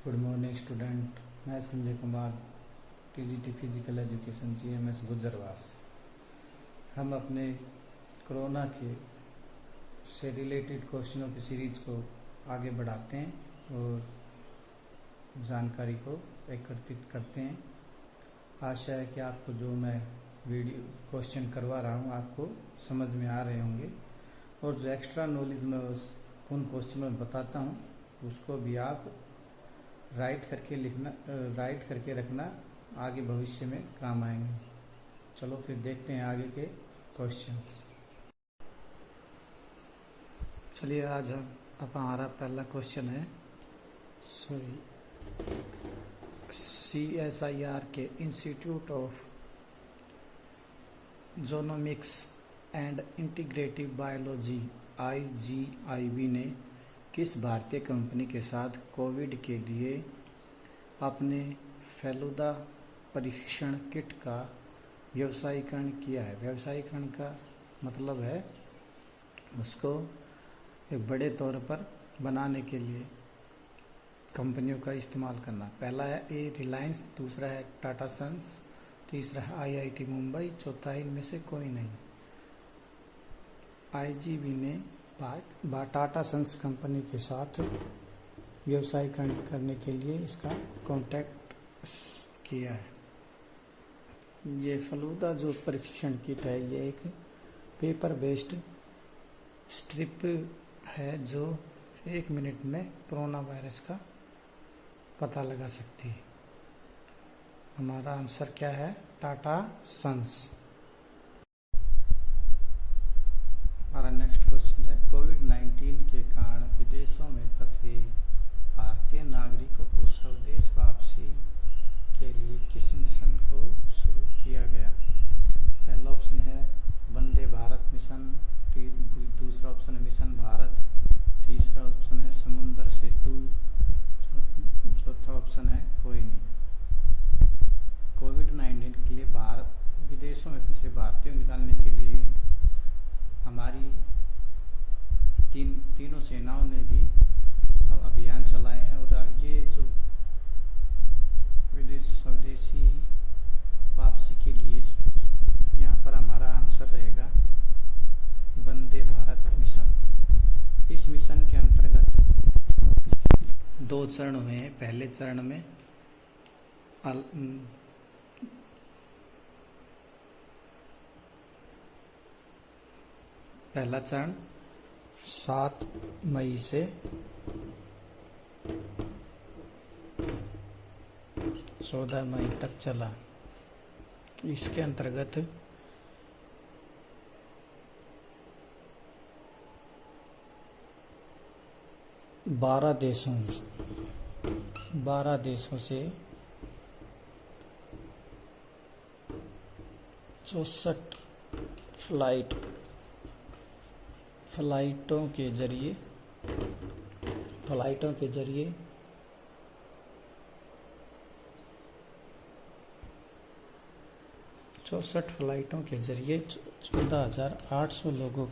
Good morning student. मैं Sanjay Kumar, TGT physical education GMS Gujarwas. हम अपने कोरोना के से रिलेटेड क्वेश्चनों की सीरीज को आगे बढ़ाते हैं और जानकारी को एकत्रित करते हैं। आशा है कि आपको जो मैं वीडियो क्वेश्चन करवा रहा हूँ आपको समझ में आ रहे होंगे, और जो एक्स्ट्रा नॉलेज मैं उन क्वेश्चनों में बताता हूँ उसको भी आप राइट करके रखना, आगे भविष्य में काम आएंगे। चलो फिर देखते हैं आगे के क्वेश्चंस। चलिए आज हमारा पहला क्वेश्चन है CSIR के institute of genomics and integrative biology IGIB ने किस भारतीय कंपनी के साथ कोविड के लिए अपने फेलुदा परीक्षण किट का व्यवसायीकरण किया है। व्यवसायीकरण का मतलब है उसको एक बड़े तौर पर बनाने के लिए कंपनियों का इस्तेमाल करना। पहला है ए रिलायंस, दूसरा है टाटा सन्स, तीसरा है IIT मुंबई, चौथा है इनमें से कोई नहीं। IGB ने टाटा सन्स कंपनी के साथ व्यवसायीकरण करने के लिए इसका कॉन्टैक्ट किया है। ये फलूदा जो परीक्षण किट है ये एक पेपर बेस्ड स्ट्रिप है जो 1 मिनट में कोरोना वायरस का पता लगा सकती है। हमारा आंसर क्या है? टाटा सन्स। हमारा नेक्स्ट क्वेश्चन है कोविड-19 के कारण विदेशों में फंसे भारतीय नागरिकों को स्वदेश वापसी के लिए किस मिशन को शुरू किया गया? पहला ऑप्शन है वंदे भारत मिशन, दूसरा ऑप्शन है मिशन भारत, तीसरा ऑप्शन है समुद्र सेतु, चौथा ऑप्शन है कोई नहीं। कोविड-19 के लिए विदेशों में फंसे भारतीयों निकालने के लिए हमारी तीनों सेनाओं ने भी अब अभियान चलाए हैं, और ये जो स्वदेशी वापसी के लिए यहाँ पर हमारा आंसर रहेगा वंदे भारत मिशन। इस मिशन के अंतर्गत 2 चरण हुए हैं। पहले चरण में पहला चरण 7 मई से 14 मई तक चला। इसके अंतर्गत बारह देशों से 64 फ्लाइटों के जरिए 64 फ्लाइटों के जरिए 14,800 लोगों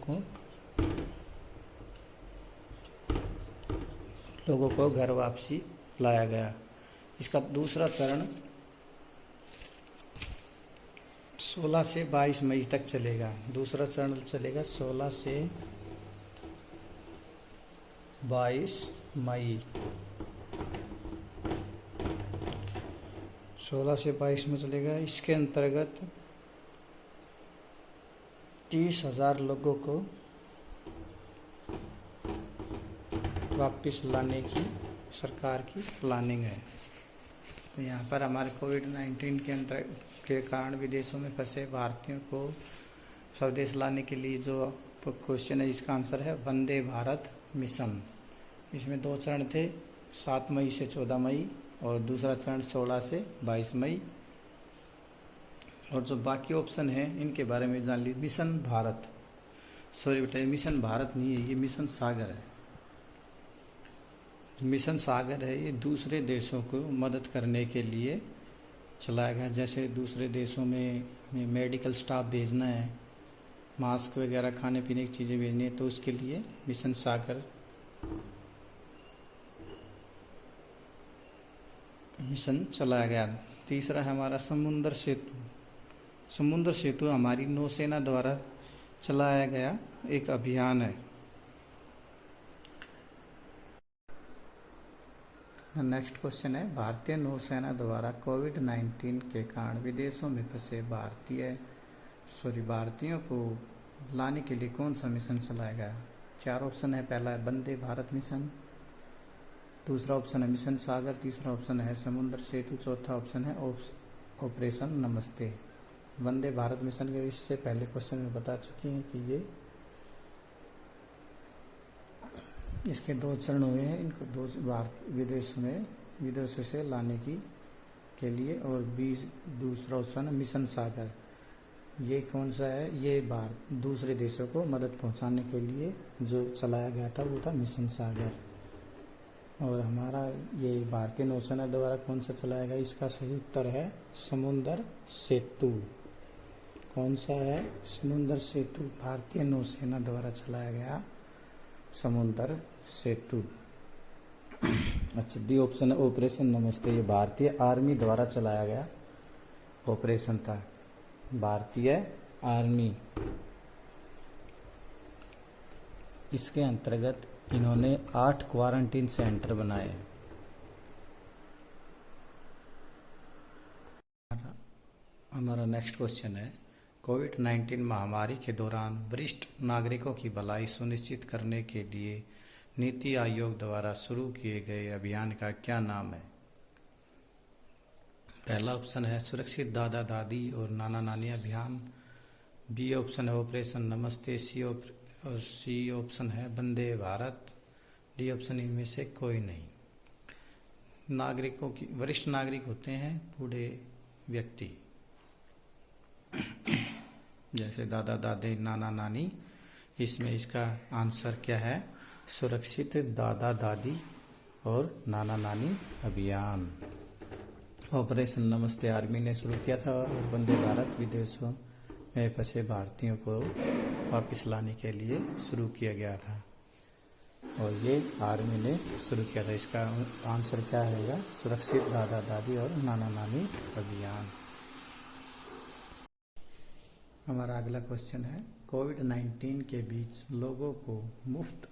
को घर वापसी लाया गया। इसका दूसरा चरण 16 से 22 मई तक चलेगा। दूसरा चरण चलेगा 16 से 22 मई। 16 से 22 में चलेगा। इसके अंतर्गत 30,000 लोगों को वापस लाने की सरकार की प्लानिंग है। तो यहाँ पर हमारे कोविड-19 के कारण विदेशों में फंसे भारतीयों को स्वदेश लाने के लिए जो क्वेश्चन है इसका आंसर है वंदे भारत मिशन। इसमें 2 चरण थे, 7 मई से 14 मई और दूसरा चरण 16 से 22 मई। और जो बाकी ऑप्शन है इनके बारे में जान लीजिए। मिशन भारत, सॉरी बेटा, ये मिशन भारत नहीं है, ये मिशन सागर है। मिशन सागर है ये दूसरे देशों को मदद करने के लिए चलाया गया। जैसे दूसरे देशों में हमें मेडिकल स्टाफ भेजना है, मास्क वगैरह खाने पीने की चीज़ें भेजनी है, तो उसके लिए मिशन सागर मिशन चलाया गया। तीसरा है हमारा समुद्र सेतु। समुद्र सेतु हमारी नौसेना द्वारा चलाया गया एक अभियान है। नेक्स्ट क्वेश्चन है, भारतीय नौसेना द्वारा कोविड-19 के कारण विदेशों में फंसे भारतीयों को लाने के लिए कौन सा मिशन चलाया गया? 4 ऑप्शन है। पहला है वंदे भारत मिशन, दूसरा ऑप्शन है मिशन सागर, तीसरा ऑप्शन है समुद्र सेतु, चौथा ऑप्शन है ऑपरेशन नमस्ते। वंदे भारत मिशन के इससे पहले क्वेश्चन में बता चुके हैं कि ये इसके 2 चरण हुए हैं, इनको 2 विदेशों से लाने के लिए। और दूसरा ऑप्शन है मिशन सागर। ये कौन सा है? ये दूसरे देशों को मदद पहुंचाने के लिए जो चलाया गया था वो था मिशन सागर। और हमारा ये भारतीय नौसेना द्वारा कौन सा चलाया गया? इसका सही उत्तर है समुद्र सेतु। कौन सा है? समुद्र सेतु। भारतीय नौसेना द्वारा चलाया गया समुद्र सेतु। अच्छा, डी ऑप्शन है ऑपरेशन नमस्ते। ये भारतीय आर्मी द्वारा चलाया गया ऑपरेशन था, भारतीय आर्मी। इसके अंतर्गत इन्होंने 8 क्वारंटीन सेंटर बनाए। हमारा नेक्स्ट क्वेश्चन है, कोविड-19 महामारी के दौरान वरिष्ठ नागरिकों की भलाई सुनिश्चित करने के लिए नीति आयोग द्वारा शुरू किए गए अभियान का क्या नाम है? पहला ऑप्शन है सुरक्षित दादा दादी और नाना नानी अभियान, बी ऑप्शन है ऑपरेशन नमस्ते, सी ऑप्शन है वंदे भारत, डी ऑप्शन इनमें से कोई नहीं। नागरिकों की, वरिष्ठ नागरिक होते हैं बूढ़े व्यक्ति, जैसे दादा दादी नाना नानी। इसमें इसका आंसर क्या है? सुरक्षित दादा दादी और नाना नानी अभियान। ऑपरेशन नमस्ते आर्मी ने शुरू किया था और वंदे भारत विदेशों में फंसे भारतीयों को वापस लाने के लिए शुरू किया गया था और ये आर्मी ने शुरू किया था। इसका आंसर क्या रहेगा? सुरक्षित दादा दादी और नाना नानी अभियान। हमारा अगला क्वेश्चन है, कोविड-19 के बीच लोगों को मुफ्त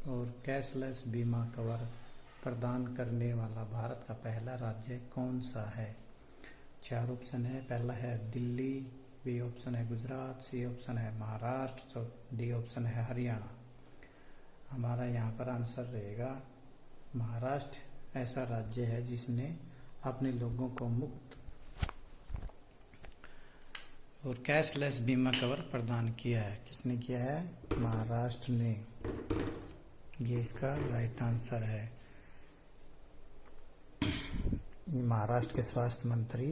और कैशलेस बीमा कवर प्रदान करने वाला भारत का पहला राज्य कौन सा है? 4 ऑप्शन है। पहला है दिल्ली, बी ऑप्शन है गुजरात, सी ऑप्शन है महाराष्ट्र, डी ऑप्शन है हरियाणा। हमारा यहाँ पर आंसर रहेगा महाराष्ट्र ऐसा राज्य है जिसने अपने लोगों को मुफ्त और कैशलेस बीमा कवर प्रदान किया है। किसने किया है? महाराष्ट्र ने। ये इसका राइट आंसर है। ये महाराष्ट्र के स्वास्थ्य मंत्री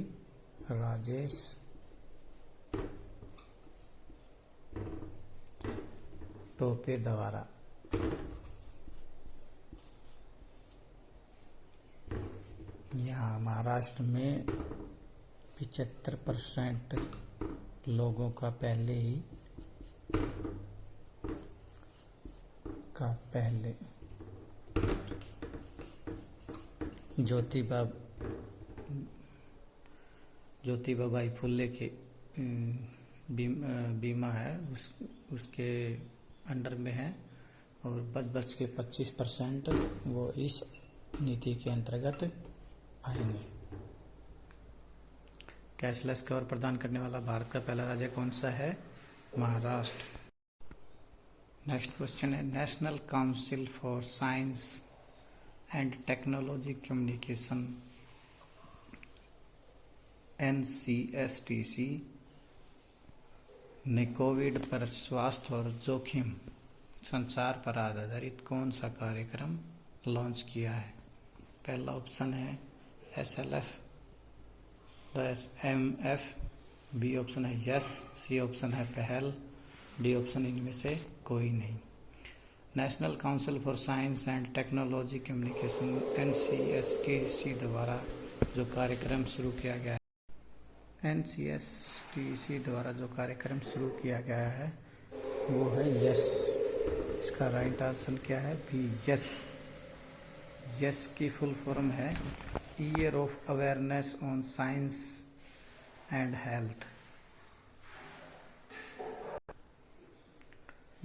राजेश टोपे द्वारा। यहाँ महाराष्ट्र में 75% लोगों का पहले ज्योतिबा बाई फुले के बीमा है उसके अंडर में है और बच के 25% वो इस नीति के अंतर्गत आएंगे। कैशलेस कवर प्रदान करने वाला भारत का पहला राज्य कौन सा है? महाराष्ट्र। नेक्स्ट क्वेश्चन है, national council for science and technology communication NCSTC ने कोविड पर स्वास्थ्य और जोखिम संचार पर आधारित कौन सा कार्यक्रम लॉन्च किया है? पहला ऑप्शन है SLF-MF, बी ऑप्शन है यस, सी ऑप्शन है पहल, डी ऑप्शन इनमें से कोई नहीं। National council for science and technology communication NCSTC द्वारा जो कार्यक्रम शुरू किया गया है, NCSTC द्वारा जो कार्यक्रम शुरू किया गया है वो है यस। इसका राइट आंसर क्या है? भी यस। यस की फुल फॉर्म है year of awareness on science and health.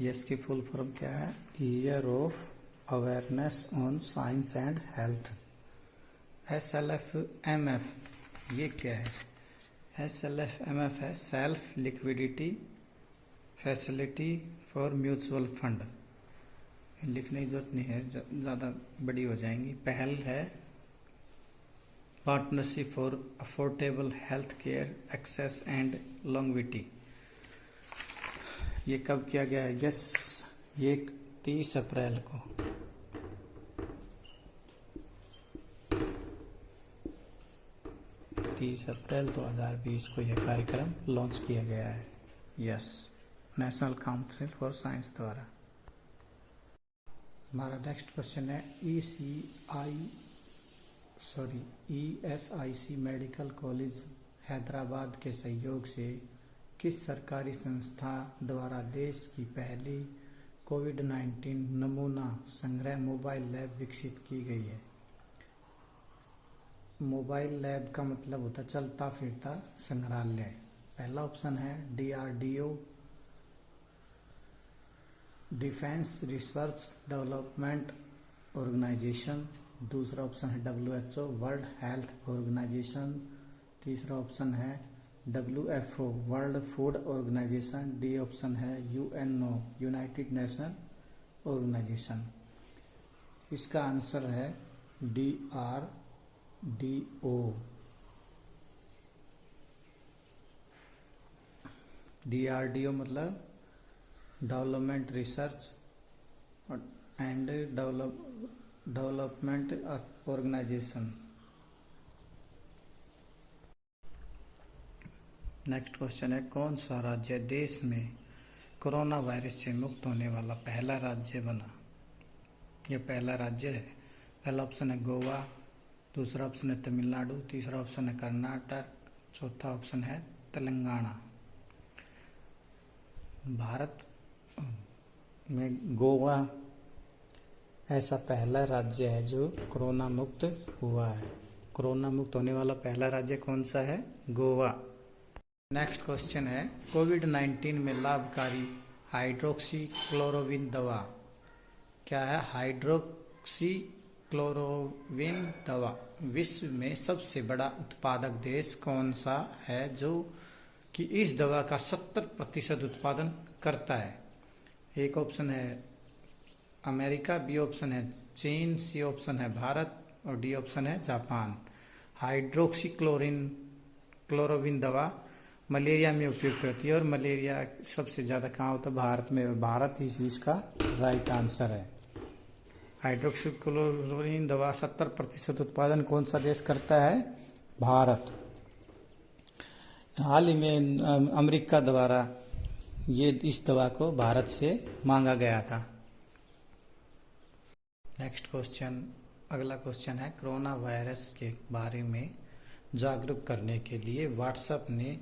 Yes की फुल फॉर्म क्या है? Year of awareness on science and health. SLFMF ये क्या है? SLFMF है self liquidity facility for mutual fund. लिखने की जरूरत नहीं है, ज़्यादा बड़ी हो जाएंगी। पहल है partnership for affordable health care access and longevity. ये कब किया गया है? यस, ये 30 अप्रैल को। 30 अप्रैल 2020 को यह कार्यक्रम लॉन्च किया गया है। Yes, national council for science द्वारा। हमारा नेक्स्ट क्वेश्चन है ESIC मेडिकल कॉलेज हैदराबाद के सहयोग से किस सरकारी संस्था द्वारा देश की पहली कोविड-19 नमूना संग्रह मोबाइल लैब विकसित की गई है? मोबाइल लैब का मतलब होता है चलता फिरता संग्रहालय। पहला ऑप्शन है DRDO defence research development organisation. दूसरा ऑप्शन है WHO वर्ल्ड हेल्थ ऑर्गेनाइजेशन। तीसरा ऑप्शन है WFO world food organisation. D option है UNO यूनाइटेड नेशन ऑर्गेनाइजेशन। इसका आंसर है DRDO। DRDO मतलब development research and development organisation. Next question है कौन सा राज्य देश में कोरोना वायरस से मुक्त होने वाला पहला राज्य बना? यह पहला राज्य है। पहला ऑप्शन है गोवा, दूसरा ऑप्शन है तमिलनाडु, तीसरा ऑप्शन है कर्नाटक, चौथा ऑप्शन है तेलंगाना। भारत में गोवा ऐसा पहला राज्य है जो कोरोना मुक्त हुआ है। कोरोना मुक्त होने वाला पहला राज्य कौन सा है? गोवा। नेक्स्ट क्वेश्चन है कोविड-19 में लाभकारी हाइड्रोक्सी क्लोरोविन दवा क्या है? हाइड्रोक्सी क्लोरोविन दवा विश्व में सबसे बड़ा उत्पादक देश कौन सा है जो कि इस दवा का 70% उत्पादन करता है? एक ऑप्शन है अमेरिका, बी ऑप्शन है चीन, सी ऑप्शन है भारत और डी ऑप्शन है जापान। हाइड्रोक्सी क्लोरोविन दवा मलेरिया में उपयुक्त होती है और मलेरिया सबसे ज़्यादा कहाँ होता है? भारत में। भारत ही इसका राइट आंसर है। हाइड्रोक्सी क्लोरोविन दवा 70% उत्पादन कौन सा देश करता है? भारत। हाल ही में अमेरिका द्वारा ये इस दवा को भारत से मांगा गया था। नेक्स्ट क्वेश्चन, अगला क्वेश्चन है कोरोना वायरस के बारे में जागरूक करने के लिए व्हाट्सएप ने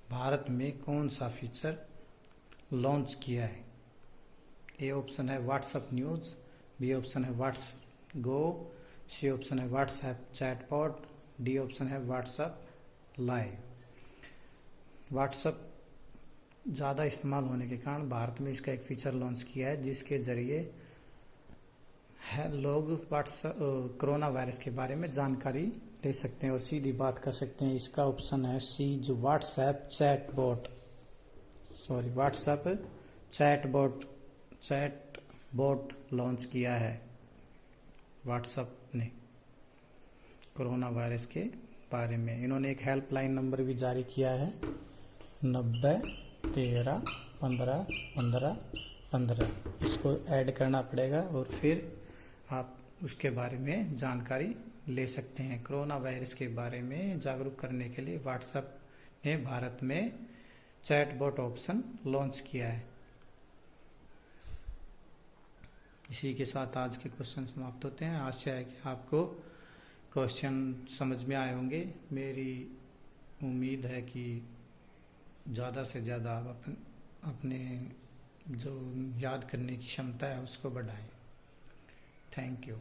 भारत में कौन सा फीचर लॉन्च किया है? ए ऑप्शन है व्हाट्सएप न्यूज़, बी ऑप्शन है व्हाट्सएप गो, सी ऑप्शन है व्हाट्सएप चैटबॉट, डी ऑप्शन है व्हाट्सएप लाइव। व्हाट्सएप ज़्यादा इस्तेमाल होने के कारण भारत में इसका एक फीचर लॉन्च किया है जिसके ज़रिए लोग व्हाट्सएप कोरोना वायरस के बारे में जानकारी ले सकते हैं और सीधी बात कर सकते हैं। इसका ऑप्शन है सी जो व्हाट्सएप चैटबॉट लॉन्च किया है व्हाट्सएप ने कोरोना वायरस के बारे में। इन्होंने एक हेल्पलाइन नंबर भी जारी किया है 90 13 15 15 15। इसको ऐड करना पड़ेगा और फिर आप उसके बारे में जानकारी ले सकते हैं। कोरोना वायरस के बारे में जागरूक करने के लिए व्हाट्सएप ने भारत में चैटबॉट ऑप्शन लॉन्च किया है। इसी के साथ आज के क्वेश्चन समाप्त होते हैं। आशा है कि आपको क्वेश्चन समझ में आए होंगे। मेरी उम्मीद है कि ज़्यादा से ज़्यादा आप अपने जो याद करने की क्षमता है उसको बढ़ाएं। Thank you.